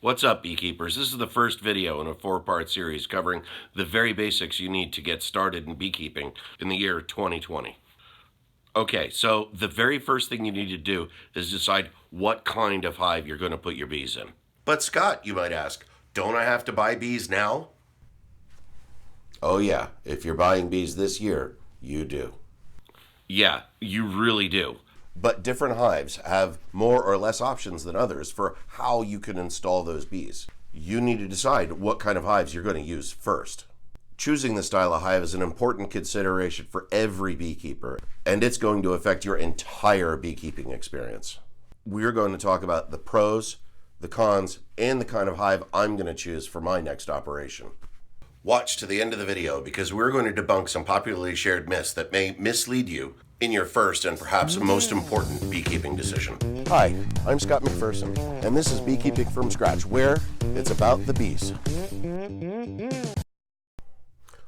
What's up, beekeepers? This is the first video in a 4-part series covering the very basics you need to get started in beekeeping in the year 2020. Okay, so the very first thing you need to do is decide what kind of hive you're going to put your bees in. But Scott, you might ask, don't I have to buy bees now? Oh yeah, if you're buying bees this year, you do. Yeah, you really do. But different hives have more or less options than others for how you can install those bees. You need to decide what kind of hives you're going to use first. Choosing the style of hive is an important consideration for every beekeeper, and it's going to affect your entire beekeeping experience. We're going to talk about the pros, the cons, and the kind of hive I'm going to choose for my next operation. Watch to the end of the video because we're going to debunk some popularly shared myths that may mislead you in your first and perhaps most important beekeeping decision. Hi, I'm Scott McPherson, and this is Beekeeping from Scratch, where it's about the bees.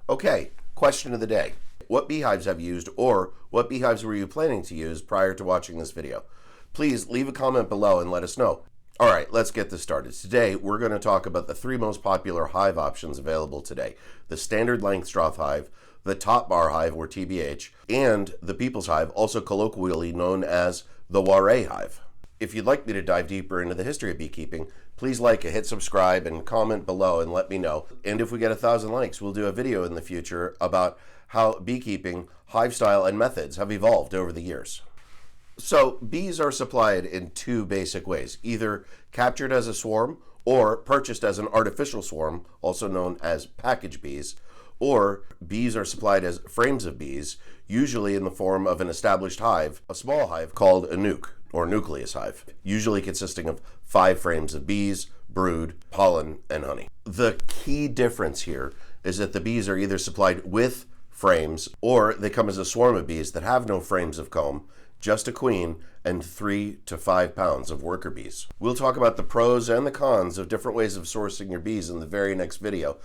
Okay, question of the day. What beehives have you used, or what beehives were you planning to use prior to watching this video? Please leave a comment below and let us know. All right, let's get this started. Today, we're going to talk about the 3 most popular hive options available today: the standard Langstroth Hive, the top bar hive, or TBH, and the People's Hive, also colloquially known as the Abei Hive. If you'd like me to dive deeper into the history of beekeeping, please hit subscribe, and comment below and let me know. And if we get 1,000 likes, we'll do a video in the future about how beekeeping, hive style, and methods have evolved over the years. So bees are supplied in 2 basic ways: either captured as a swarm or purchased as an artificial swarm, also known as package bees, or bees are supplied as frames of bees, usually in the form of an established hive, a small hive called a nuke or Nucleus Hive, usually consisting of 5 frames of bees, brood, pollen, and honey. The key difference here is that the bees are either supplied with frames or they come as a swarm of bees that have no frames of comb, just a queen, and 3 to 5 pounds of worker bees. We'll talk about the pros and the cons of different ways of sourcing your bees in the very next video.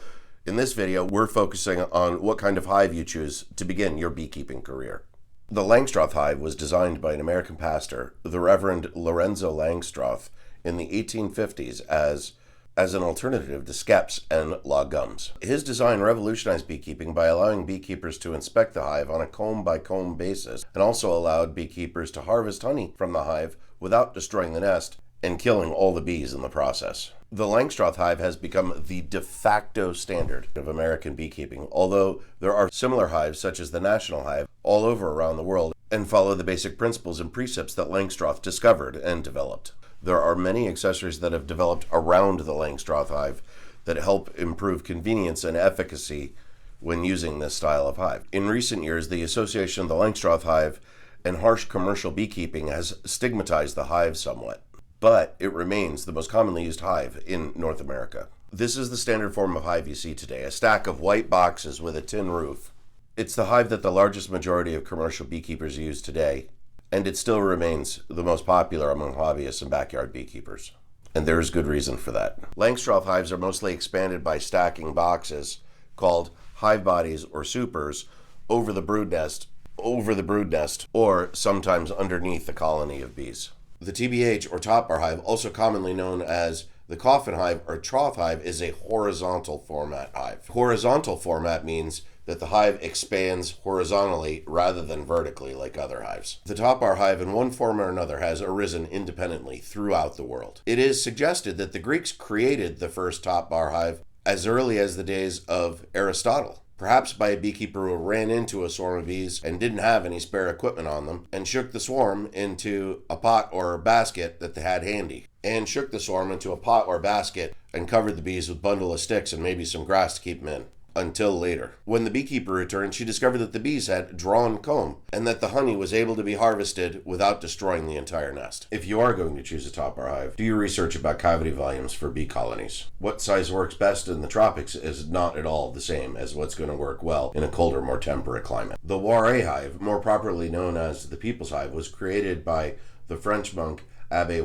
In this video, we're focusing on what kind of hive you choose to begin your beekeeping career. The Langstroth Hive was designed by an American pastor, the Reverend Larenzo Langstroth, in the 1850s as an alternative to skeps and log gums. His design revolutionized beekeeping by allowing beekeepers to inspect the hive on a comb-by-comb basis, and also allowed beekeepers to harvest honey from the hive without destroying the nest and killing all the bees in the process. The Langstroth Hive has become the de facto standard of American beekeeping, although there are similar hives such as the National Hive all over around the world and follow the basic principles and precepts that Langstroth discovered and developed. There are many accessories that have developed around the Langstroth Hive that help improve convenience and efficacy when using this style of hive. In recent years, the association of the Langstroth Hive and harsh commercial beekeeping has stigmatized the hive somewhat, but it remains the most commonly used hive in North America. This is the standard form of hive you see today, a stack of white boxes with a tin roof. It's the hive that the largest majority of commercial beekeepers use today, and it still remains the most popular among hobbyists and backyard beekeepers. And there is good reason for that. Langstroth hives are mostly expanded by stacking boxes called hive bodies or supers over the brood nest, or sometimes underneath the colony of bees. The TBH or top bar hive, also commonly known as the coffin hive or trough hive, is a horizontal format hive. Horizontal format means that the hive expands horizontally rather than vertically like other hives. The top bar hive in one form or another has arisen independently throughout the world. It is suggested that the Greeks created the first top bar hive as early as the days of Aristotle, perhaps by a beekeeper who ran into a swarm of bees and didn't have any spare equipment on them, and shook the swarm into a pot or basket that they had handy, and covered the bees with a bundle of sticks and maybe some grass to keep them in. Until later. When the beekeeper returned, she discovered that the bees had drawn comb and that the honey was able to be harvested without destroying the entire nest. If you are going to choose a top bar hive, do your research about cavity volumes for bee colonies. What size works best in the tropics is not at all the same as what's going to work well in a colder, more temperate climate. The Abei Hive, more properly known as the People's Hive, was created by the French monk Abei.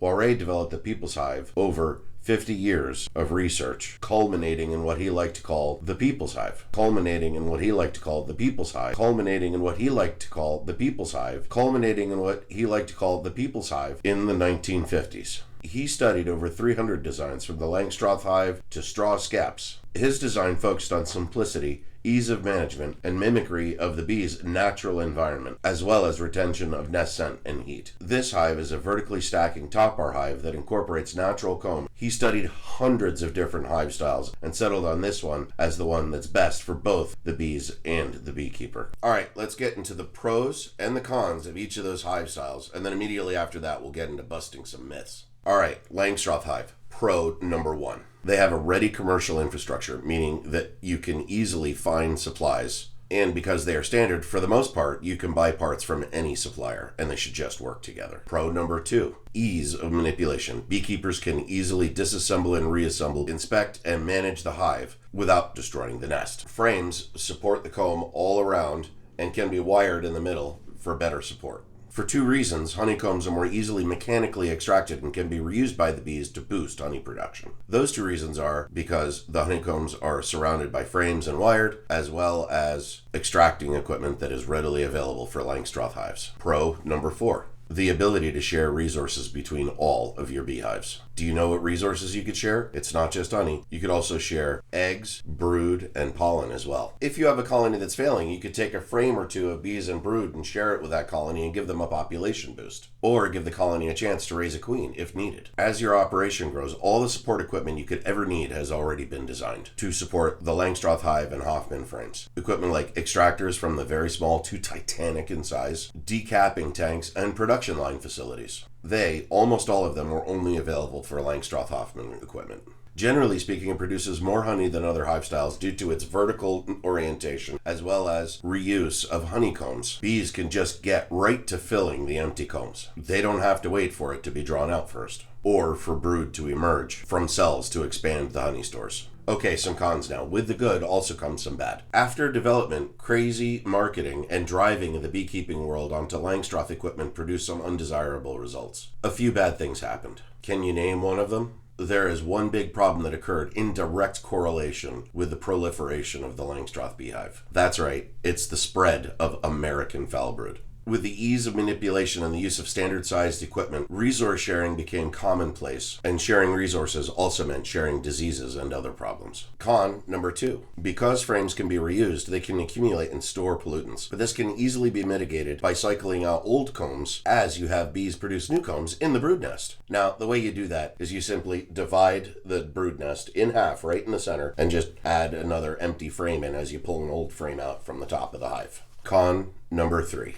Abei developed the People's Hive over 50 years of research, culminating in what he liked to call the People's Hive, culminating in what he liked to call the People's Hive, culminating in what he liked to call the People's Hive, culminating in what he liked to call the People's Hive in the 1950s. He studied over 300 designs from the Langstroth Hive to straw scaps. His design focused on simplicity, ease of management, and mimicry of the bee's natural environment, as well as retention of nest scent and heat. This hive is a vertically stacking top bar hive that incorporates natural comb. He studied hundreds of different hive styles and settled on this one as the one that's best for both the bees and the beekeeper. Alright, let's get into the pros and the cons of each of those hive styles, and then immediately after that we'll get into busting some myths. Alright, Langstroth Hive. Pro number 1. They have a ready commercial infrastructure, meaning that you can easily find supplies. And because they are standard, for the most part, you can buy parts from any supplier, and they should just work together. Pro number 2. Ease of manipulation. Beekeepers can easily disassemble and reassemble, inspect, and manage the hive without destroying the nest. Frames support the comb all around and can be wired in the middle for better support. For 2 reasons, honeycombs are more easily mechanically extracted and can be reused by the bees to boost honey production. Those 2 reasons are because the honeycombs are surrounded by frames and wired, as well as extracting equipment that is readily available for Langstroth hives. Pro number 4. The ability to share resources between all of your beehives. Do you know what resources you could share? It's not just honey. You could also share eggs, brood, and pollen as well. If you have a colony that's failing, you could take a frame or 2 of bees and brood and share it with that colony and give them a population boost. Or give the colony a chance to raise a queen if needed. As your operation grows, all the support equipment you could ever need has already been designed to support the Langstroth Hive and Hoffman frames. Equipment like extractors from the very small to titanic in size, decapping tanks, and production line facilities. They, almost all of them, were only available for Langstroth Hoffman equipment. Generally speaking, it produces more honey than other hive styles due to its vertical orientation, as well as reuse of honeycombs. Bees can just get right to filling the empty combs. They don't have to wait for it to be drawn out first, or for brood to emerge from cells to expand the honey stores. Okay, some cons now. With the good also comes some bad. After development, crazy marketing and driving the beekeeping world onto Langstroth equipment produced some undesirable results. A few bad things happened. Can you name one of them? There is one big problem that occurred in direct correlation with the proliferation of the Langstroth beehive. That's right, it's the spread of American foulbrood. With the ease of manipulation and the use of standard-sized equipment, resource sharing became commonplace, and sharing resources also meant sharing diseases and other problems. Con number 2. Because frames can be reused, they can accumulate and store pollutants, but this can easily be mitigated by cycling out old combs as you have bees produce new combs in the brood nest. Now, the way you do that is you simply divide the brood nest in half right in the center and just add another empty frame in as you pull an old frame out from the top of the hive. Con number 3.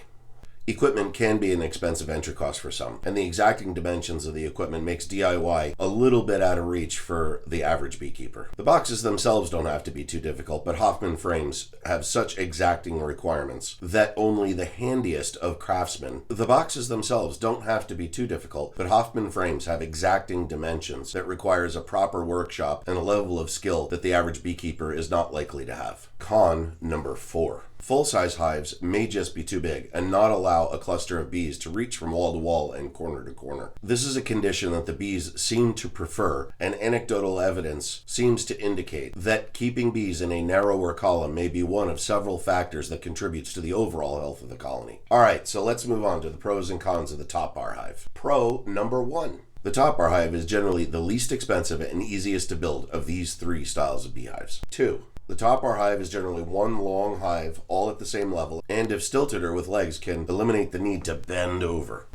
Equipment can be an expensive entry cost for some, and the exacting dimensions of the equipment makes DIY a little bit out of reach for the average beekeeper. The boxes themselves don't have to be too difficult, but Hoffman frames have such exacting requirements that only the handiest of craftsmen. The boxes themselves don't have to be too difficult, but Hoffman frames have exacting dimensions that requires a proper workshop and a level of skill that the average beekeeper is not likely to have. Con number 4. Full-size hives may just be too big and not allow a cluster of bees to reach from wall to wall and corner to corner. This is a condition that the bees seem to prefer, and anecdotal evidence seems to indicate that keeping bees in a narrower column may be one of several factors that contributes to the overall health of the colony. Alright, so let's move on to the pros and cons of the top bar hive. Pro number 1. The top bar hive is generally the least expensive and easiest to build of these 3 styles of beehives. 2. The top bar hive is generally one long hive, all at the same level, and if stilted or with legs, can eliminate the need to bend over.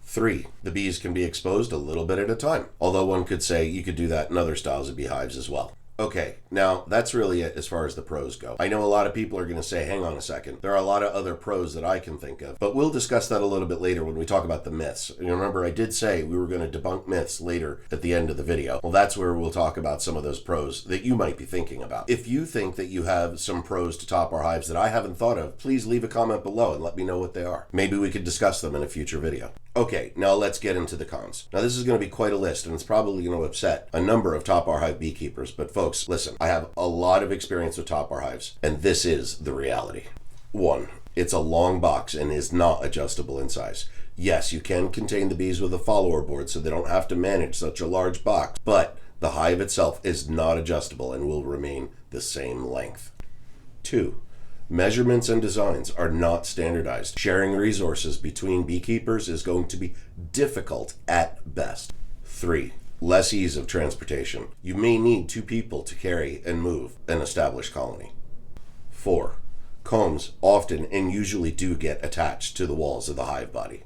3. The bees can be exposed a little bit at a time, although one could say you could do that in other styles of beehives as well. Okay, now that's really it as far as the pros go. I know a lot of people are going to say, hang on a second, there are a lot of other pros that I can think of, but we'll discuss that a little bit later when we talk about the myths. And remember, I did say we were going to debunk myths later at the end of the video. Well, that's where we'll talk about some of those pros that you might be thinking about. If you think that you have some pros to top our hives that I haven't thought of, please leave a comment below and let me know what they are. Maybe we could discuss them in a future video. Okay, now let's get into the cons. Now this is going to be quite a list, and it's probably going to upset a number of top bar hive beekeepers, but folks, listen, I have a lot of experience with top bar hives, and this is the reality. 1. It's a long box and is not adjustable in size. Yes, you can contain the bees with a follower board so they don't have to manage such a large box, but the hive itself is not adjustable and will remain the same length. 2. Measurements and designs are not standardized. Sharing resources between beekeepers is going to be difficult at best. 3. Less ease of transportation. You may need 2 people to carry and move an established colony. 4. Combs often and usually do get attached to the walls of the hive body.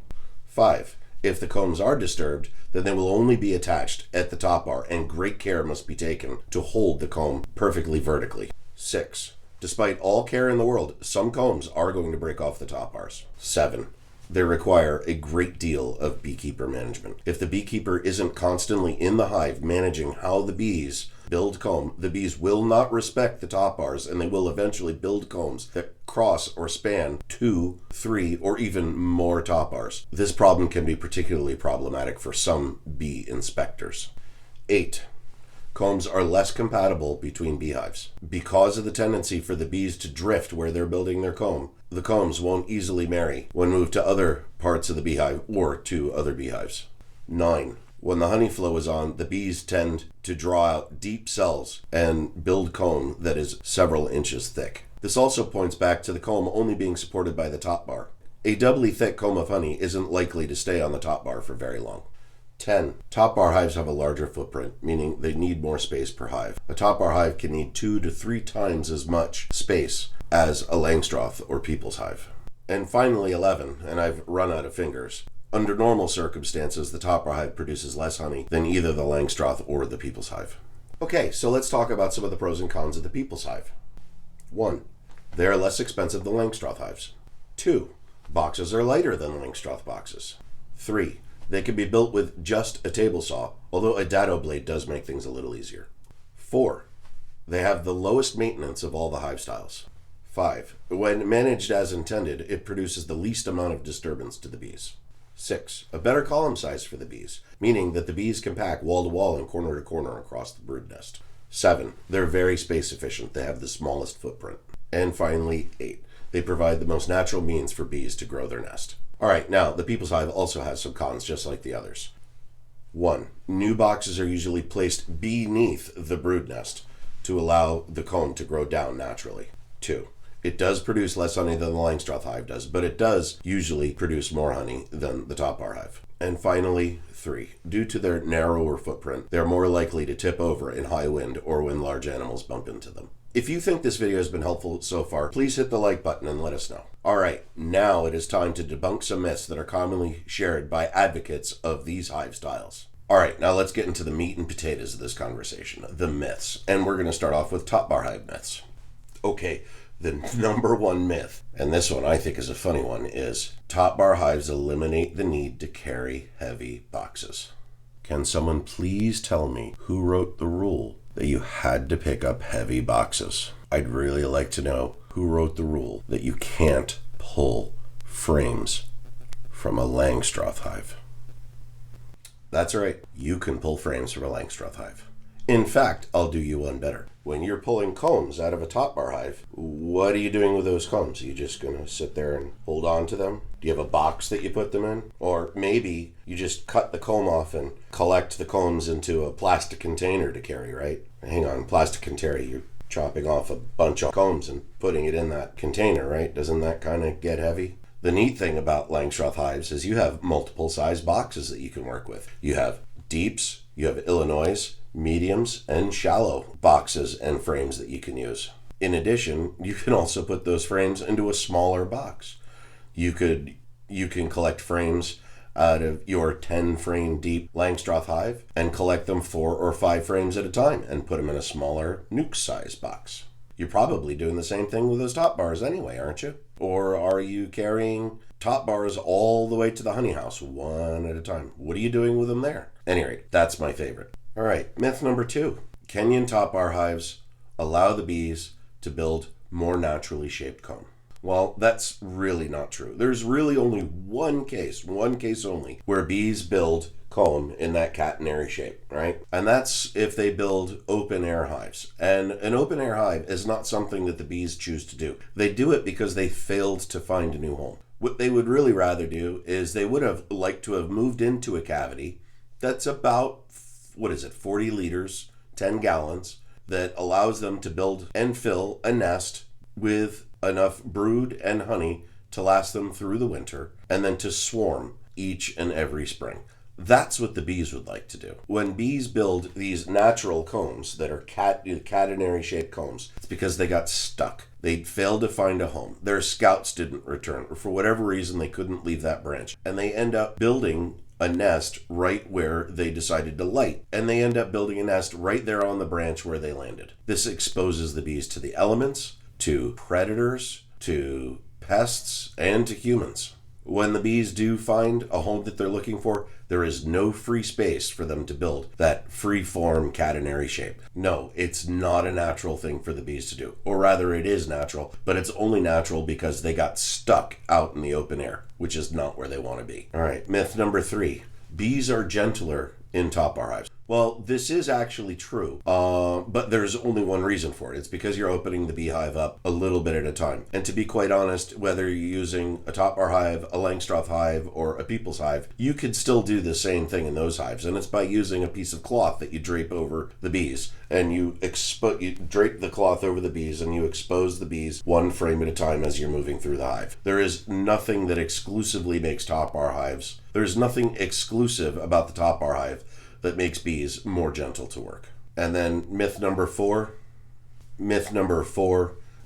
5. If the combs are disturbed, then they will only be attached at the top bar, and great care must be taken to hold the comb perfectly vertically. 6. Despite all care in the world, some combs are going to break off the top bars. 7. They require a great deal of beekeeper management. If the beekeeper isn't constantly in the hive managing how the bees build comb, the bees will not respect the top bars, and they will eventually build combs that cross or span 2, 3, or even more top bars. This problem can be particularly problematic for some bee inspectors. 8. Combs are less compatible between beehives. Because of the tendency for the bees to drift where they're building their comb, the combs won't easily marry when moved to other parts of the beehive or to other beehives. 9. When the honey flow is on, the bees tend to draw out deep cells and build comb that is several inches thick. This also points back to the comb only being supported by the top bar. A doubly thick comb of honey isn't likely to stay on the top bar for very long. 10. Top bar hives have a larger footprint, meaning they need more space per hive. A top bar hive can need 2 to 3 times as much space as a Langstroth or people's hive. And finally 11, and I've run out of fingers. Under normal circumstances, the top bar hive produces less honey than either the Langstroth or the people's hive. Okay, so let's talk about some of the pros and cons of the people's hive. 1. They are less expensive than Langstroth hives. 2. Boxes are lighter than Langstroth boxes. 3. They can be built with just a table saw, although a dado blade does make things a little easier. 4. They have the lowest maintenance of all the hive styles. 5. When managed as intended, it produces the least amount of disturbance to the bees. 6. A better column size for the bees, meaning that the bees can pack wall to wall and corner to corner across the brood nest. 7. They're very space efficient. They have the smallest footprint. And finally, 8. They provide the most natural means for bees to grow their nest. Alright, now, the people's hive also has some cons just like the others. 1. New boxes are usually placed beneath the brood nest to allow the comb to grow down naturally. 2. It does produce less honey than the Langstroth hive does, but it does usually produce more honey than the top bar hive. And finally, 3. Due to their narrower footprint, they're more likely to tip over in high wind or when large animals bump into them. If you think this video has been helpful so far, please hit the like button and let us know. Alright, now it is time to debunk some myths that are commonly shared by advocates of these hive styles. Alright, now let's get into the meat and potatoes of this conversation, the myths. And we're going to start off with top bar hive myths. Okay, the number 1 myth, and this one I think is a funny one, is top bar hives eliminate the need to carry heavy boxes. Can someone please tell me who wrote the rule that you had to pick up heavy boxes? I'd really like to know who wrote the rule that you can't pull frames from a Langstroth hive. That's right, you can pull frames from a Langstroth hive. In fact, I'll do you one better. When you're pulling combs out of a top bar hive, what are you doing with those combs? Are you just going to sit there and hold on to them? Do you have a box that you put them in? Or maybe you just cut the comb off and collect the combs into a plastic container to carry, right? Hang on, plastic container, you're chopping off a bunch of combs and putting it in that container, right? Doesn't that kind of get heavy? The neat thing about Langstroth hives is you have multiple size boxes that you can work with. You have deeps, you have Illinois, mediums, and shallow boxes and frames that you can use. In addition, you can also put those frames into a smaller box. You can collect frames out of your 10 frame deep Langstroth hive and collect them 4 or 5 frames at a time and put them in a smaller nuke size box. You're probably doing the same thing with those top bars anyway, aren't you? Or are you carrying top bars all the way to the honey house one at a time? What are you doing with them there? Anyway, that's my favorite. All right, myth number 2. Kenyan top bar hives allow the bees to build more naturally shaped comb. Well, that's really not true. There's really only one case only, where bees build comb in that catenary shape, right? And that's if they build open air hives. And an open air hive is not something that the bees choose to do. They do it because they failed to find a new home. What they would really rather do is they would have liked to have moved into a cavity that's about 40 liters, 10 gallons, that allows them to build and fill a nest with enough brood and honey to last them through the winter, and then to swarm each and every spring. That's what the bees would like to do. When bees build these natural combs that are catenary shaped combs, it's because they got stuck. They failed to find a home. Their scouts didn't return, or for whatever reason they couldn't leave that branch. And they end up building a nest right where they decided to light. And they end up building a nest right there on the branch where they landed. This exposes the bees to the elements, to predators, to pests, and to humans. When the bees do find a home that they're looking for, there is no free space for them to build that free-form catenary shape. No, it's not a natural thing for the bees to do. Or rather, it is natural, but it's only natural because they got stuck out in the open air, which is not where they want to be. All right, myth number 3. Bees are gentler in top bar hives. Well, this is actually true, but there's only one reason for it. It's because you're opening the beehive up a little bit at a time. And to be quite honest, whether you're using a top bar hive, a Langstroth hive, or a people's hive, you could still do the same thing in those hives. And it's by using a piece of cloth that you drape over the bees. And you drape the cloth over the bees and you expose the bees one frame at a time as you're moving through the hive. There is nothing that exclusively makes top bar hives. There's nothing exclusive about the top bar hive that makes bees more gentle to work. And then myth number 4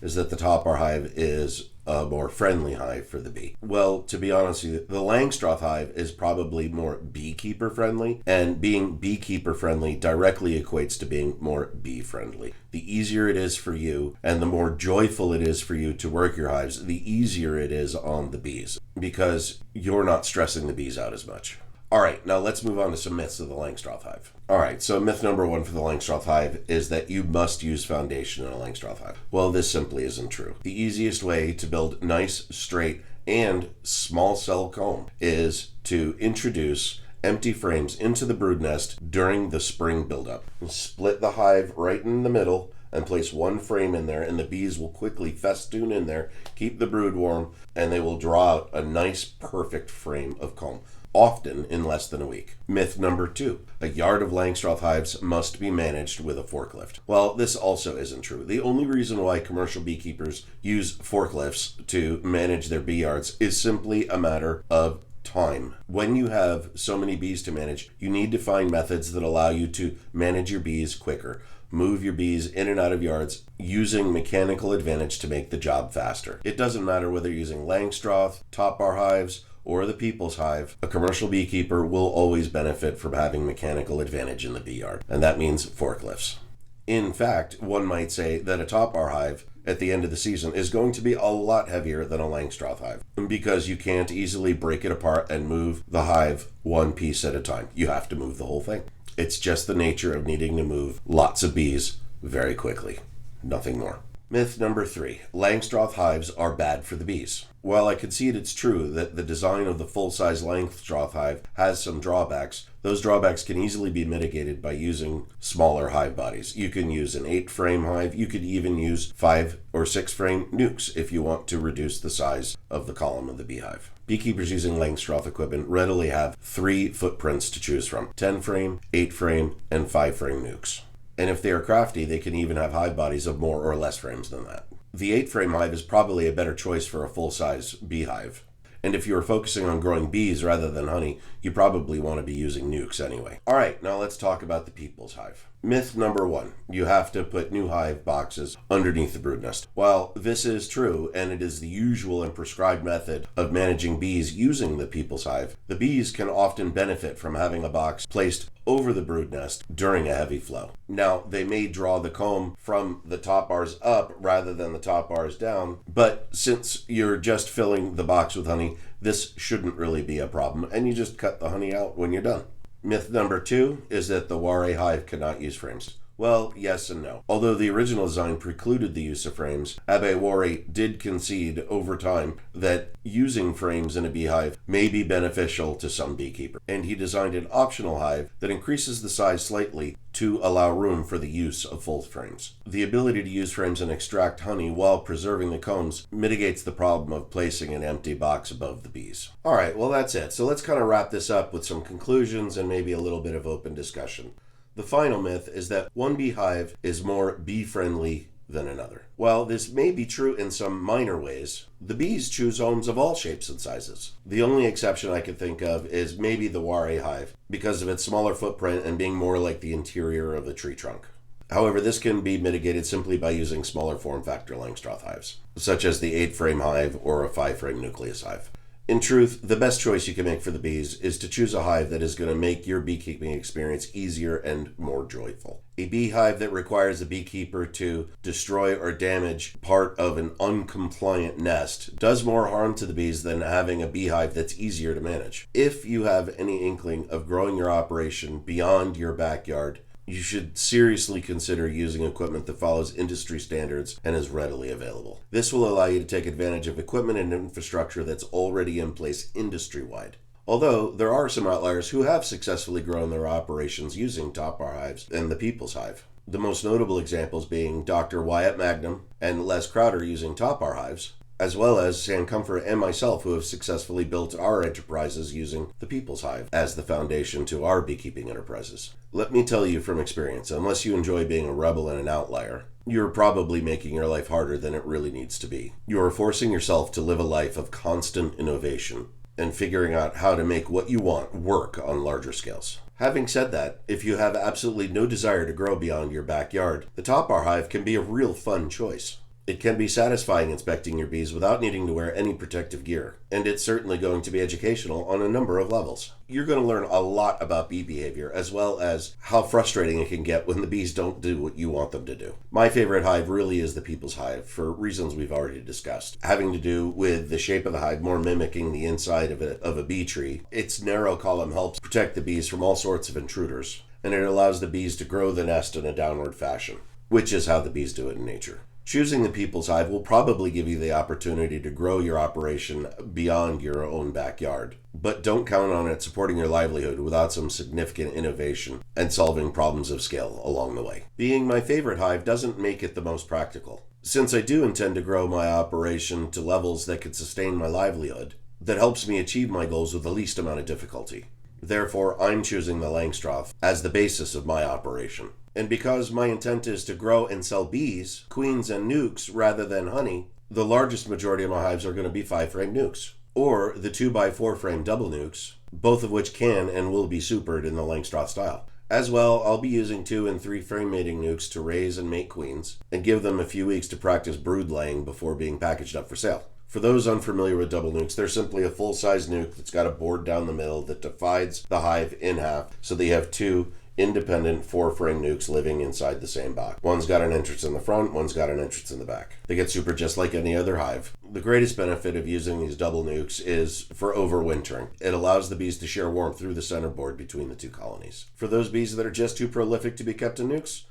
is that the top bar hive is a more friendly hive for the bee. Well, to be honest with you, the Langstroth hive is probably more beekeeper friendly, and being beekeeper friendly directly equates to being more bee friendly. The easier it is for you and the more joyful it is for you to work your hives, the easier it is on the bees because you're not stressing the bees out as much. All right, now let's move on to some myths of the Langstroth hive. All right, so myth number 1 for the Langstroth hive is that you must use foundation in a Langstroth hive. Well, this simply isn't true. The easiest way to build nice, straight, and small cell comb is to introduce empty frames into the brood nest during the spring buildup. Split the hive right in the middle and place one frame in there, and the bees will quickly festoon in there, keep the brood warm, and they will draw out a nice, perfect frame of comb, often in less than a week. Myth number 2. A yard of Langstroth hives must be managed with a forklift. Well, this also isn't true. The only reason why commercial beekeepers use forklifts to manage their bee yards is simply a matter of time. When you have so many bees to manage, you need to find methods that allow you to manage your bees quicker. Move your bees in and out of yards using mechanical advantage to make the job faster. It doesn't matter whether you're using Langstroth, top bar hives, or the people's hive. A commercial beekeeper will always benefit from having mechanical advantage in the bee yard, and that means forklifts. In fact, one might say that a top bar hive at the end of the season is going to be a lot heavier than a Langstroth hive because you can't easily break it apart and move the hive one piece at a time. You have to move the whole thing. It's just the nature of needing to move lots of bees very quickly. Nothing more. Myth number 3. Langstroth hives are bad for the bees. While I concede it's true that the design of the full-size Langstroth hive has some drawbacks, those drawbacks can easily be mitigated by using smaller hive bodies. You can use an 8-frame hive. You could even use 5 or 6-frame nukes if you want to reduce the size of the column of the beehive. Beekeepers using Langstroth equipment readily have 3 footprints to choose from: 10-frame, 8-frame, and 5-frame nukes. And if they are crafty, they can even have hive bodies of more or less frames than that. The 8-frame hive is probably a better choice for a full-size beehive. And if you are focusing on growing bees rather than honey, you probably want to be using nukes anyway. All right, now let's talk about the people's hive. Myth number 1. You have to put new hive boxes underneath the brood nest. While this is true, and it is the usual and prescribed method of managing bees using the people's hive, the bees can often benefit from having a box placed over the brood nest during a heavy flow. Now, they may draw the comb from the top bars up rather than the top bars down, but since you're just filling the box with honey, this shouldn't really be a problem, and you just cut the honey out when you're done. Myth number 2 is that the Bar Hive cannot use frames. Well, yes and no. Although the original design precluded the use of frames, Abei did concede over time that using frames in a beehive may be beneficial to some beekeepers, and he designed an optional hive that increases the size slightly to allow room for the use of full frames. The ability to use frames and extract honey while preserving the combs mitigates the problem of placing an empty box above the bees. All right, well that's it. So let's kind of wrap this up with some conclusions and maybe a little bit of open discussion. The final myth is that one beehive is more bee-friendly than another. While this may be true in some minor ways, the bees choose homes of all shapes and sizes. The only exception I could think of is maybe the Bar Hive, because of its smaller footprint and being more like the interior of the tree trunk. However, this can be mitigated simply by using smaller form factor Langstroth hives, such as the 8-frame hive or a 5-frame Nucleus Hive. In truth, the best choice you can make for the bees is to choose a hive that is going to make your beekeeping experience easier and more joyful. A beehive that requires a beekeeper to destroy or damage part of an uncompliant nest does more harm to the bees than having a beehive that's easier to manage. If you have any inkling of growing your operation beyond your backyard, you should seriously consider using equipment that follows industry standards and is readily available. This will allow you to take advantage of equipment and infrastructure that's already in place industry-wide. Although there are some outliers who have successfully grown their operations using top bar hives and the People's Hive. The most notable examples being Dr. Wyatt Magnum and Les Crowder using top bar hives, as well as Sam Comfort and myself, who have successfully built our enterprises using the People's Hive as the foundation to our beekeeping enterprises. Let me tell you from experience, unless you enjoy being a rebel and an outlier, you're probably making your life harder than it really needs to be. You are forcing yourself to live a life of constant innovation and figuring out how to make what you want work on larger scales. Having said that, if you have absolutely no desire to grow beyond your backyard, the top bar hive can be a real fun choice. It can be satisfying inspecting your bees without needing to wear any protective gear, and it's certainly going to be educational on a number of levels. You're going to learn a lot about bee behavior, as well as how frustrating it can get when the bees don't do what you want them to do. My favorite hive really is the People's Hive, for reasons we've already discussed, having to do with the shape of the hive more mimicking the inside of a bee tree. Its narrow column helps protect the bees from all sorts of intruders, and it allows the bees to grow the nest in a downward fashion, which is how the bees do it in nature. Choosing the People's Hive will probably give you the opportunity to grow your operation beyond your own backyard, but don't count on it supporting your livelihood without some significant innovation and solving problems of scale along the way. Being my favorite hive doesn't make it the most practical, since I do intend to grow my operation to levels that could sustain my livelihood, that helps me achieve my goals with the least amount of difficulty. Therefore, I'm choosing the Langstroth as the basis of my operation. And because my intent is to grow and sell bees, queens, and nukes rather than honey, the largest majority of my hives are going to be 5-frame nukes, or the 2x4-frame double nukes, both of which can and will be supered in the Langstroth style. As well, I'll be using 2 and 3-frame mating nukes to raise and mate queens, and give them a few weeks to practice brood laying before being packaged up for sale. For those unfamiliar with double nukes, they're simply a full-size nuke that's got a board down the middle that divides the hive in half, so that you have 2 independent 4-frame nukes living inside the same box. One's got an entrance in the front, one's got an entrance in the back. They get supered just like any other hive. The greatest benefit of using these double nukes is for overwintering. It allows the bees to share warmth through the center board between the 2 colonies. For those bees that are just too prolific to be kept in nukes,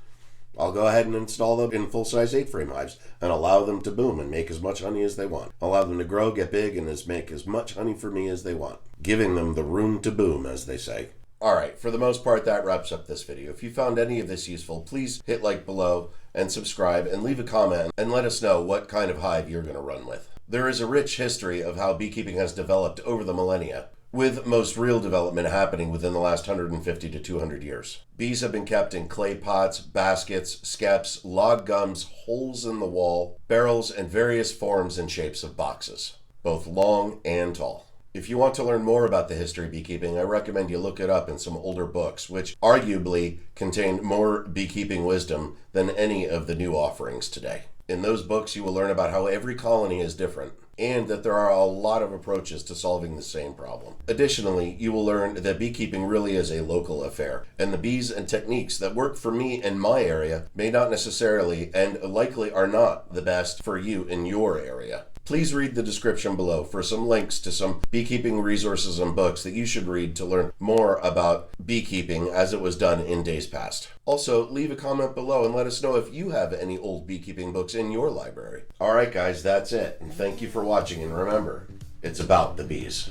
I'll go ahead and install them in full-size 8-frame hives and allow them to boom and make as much honey as they want. Allow them to grow, get big, and make as much honey for me as they want, giving them the room to boom, as they say. Alright, for the most part, that wraps up this video. If you found any of this useful, please hit like below and subscribe and leave a comment and let us know what kind of hive you're going to run with. There is a rich history of how beekeeping has developed over the millennia, with most real development happening within the last 150 to 200 years. Bees have been kept in clay pots, baskets, skeps, log gums, holes in the wall, barrels, and various forms and shapes of boxes, both long and tall. If you want to learn more about the history of beekeeping, I recommend you look it up in some older books, which arguably contain more beekeeping wisdom than any of the new offerings today. In those books, you will learn about how every colony is different, and that there are a lot of approaches to solving the same problem. Additionally, you will learn that beekeeping really is a local affair, and the bees and techniques that work for me in my area may not necessarily, and likely are not, the best for you in your area. Please read the description below for some links to some beekeeping resources and books that you should read to learn more about beekeeping as it was done in days past. Also, leave a comment below and let us know if you have any old beekeeping books in your library. Alright guys, that's it. And thank you for watching, and remember, it's about the bees.